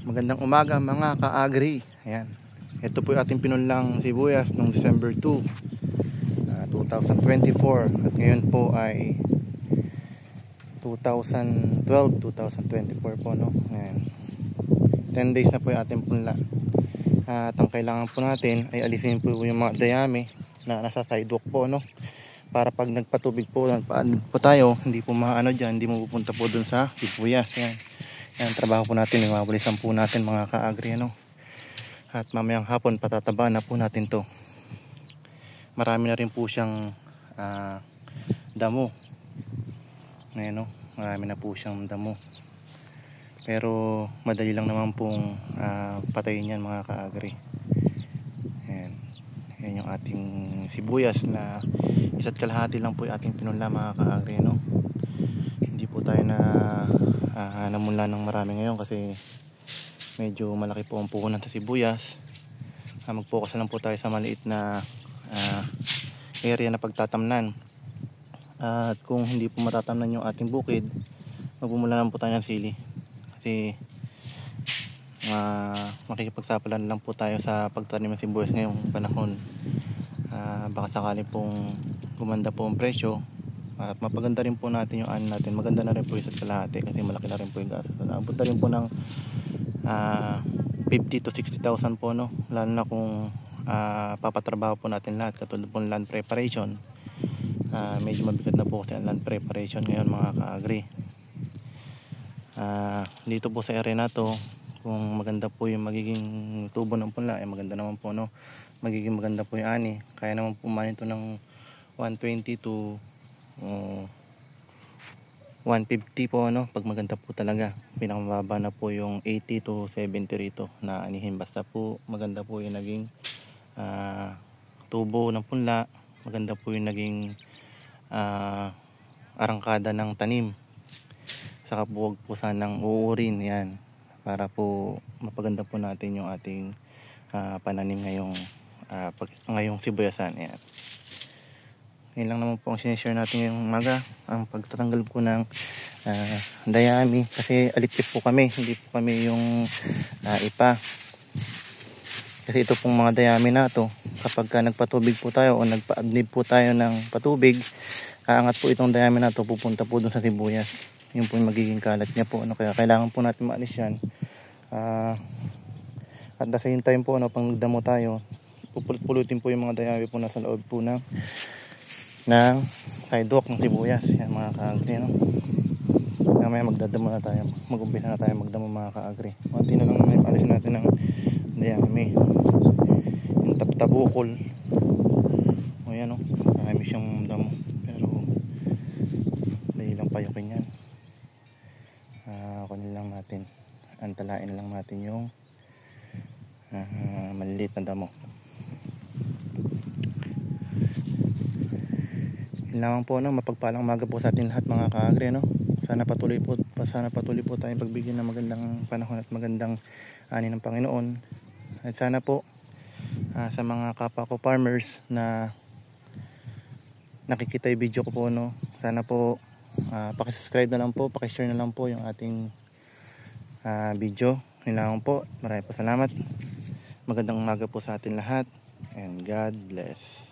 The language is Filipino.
Magandang umaga mga ka-agri. Ayan. Ito po yung ating pinunlang sibuyas noong December 2, 2024. At ngayon po ay 2024 po, no? Ayan. 10 days na po yung ating punla. At ang kailangan po natin ay alisin po yung mga dayami na nasa sidewalk po, no? Para pag nagpatubig po, nagpaano po tayo, hindi po maano dyan, hindi mo pupunta po dun sa sibuyas. Ayan. Yan, trabaho po natin, iwawalisan po natin mga ka-agri, ano? At mamayang hapon patataba na po natin to. Marami na rin po siyang damo. Ayan, no? Marami na po siyang damo. Pero madali lang naman pong patayin yan mga ka-agri. Ayan. Yan yung ating sibuyas na 1.5 lang po yung ating pinunla mga ka-agri, no? Hindi po tayo na namula ng marami ngayon kasi medyo malaki po ang puhunan sa sibuyas. Mag-focus lang po tayo sa maliit na area na pagtatamnan. At kung hindi po matatamnan yung ating bukid, magmumula lang po tayo ng sili kasi makikipagsapalan lang po tayo sa pagtanim ng sibuyas ngayong panahon. Baka sakali pong gumanda po ang presyo at mapaganda rin po natin yung ano natin, maganda na rin po isa't kalahati kasi malaki na rin po yung gastos. Abot na rin po ng 50 to 60,000 po, no? Lalo na kung papatrabaho po natin lahat katulad po ng land preparation. Medyo mabigat na po kasi ang land preparation ngayon mga ka-agri. Dito po sa area na to, kung maganda po yung magiging tubo ng punla, maganda naman po, no? Magiging maganda po yung ani, kaya naman po manin to ng 120 to 150 po, no? Pag maganda po talaga, pinakamababa na po yung 80 to 70 rito na anihin, basta po maganda po yung naging tubo ng punla, maganda po yung naging arangkada ng tanim, saka po huwag po sanang uurin yan para po mapaganda po natin yung ating pananim ngayong sibuyasan. Yan. Yan lang naman po ang sinishare natin ngayong umaga, ang pagtatanggal po ng dayami kasi alipis po kami, hindi po kami yung ipa. Kasi ito pong mga dayami na to, kapag nagpatubig po tayo o nagpa-adnib po tayo ng patubig, aangat po itong dayami na to, pupunta po dun sa sibuyas. Yun po yung magiging kalat niya po, ano? Kaya kailangan po natin maalis yan. At the same time po, pang nagdamo tayo, pupulutin po yung mga dayami po nasa loob po ng sidewalk ng sibuyas. Yan mga ka-agri, no? Mamaya magdadamo na tayo, mag-umpisa na tayo magdamo mga ka-agri. Konti na lang may paalisin natin ng dayami, yung tabukol. O yan, no? Marami siyang damo, pero dahil lang payukin yan. Kunin lang natin, antalain lang natin yung maliliit na damo. Kailangan po, no, mapagpalang umaga po sa atin lahat mga ka-agri, no? Sana patuloy po tayong pagbigyan ng magandang panahon at magandang ani ng Panginoon. At sana po sa mga kapwa ko farmers na nakikita yung video ko po, no, sana po paki-subscribe na lang po, paki-share na lang po yung ating video. Kailangan po, maraming po salamat. Magandang umaga po sa atin lahat and God bless.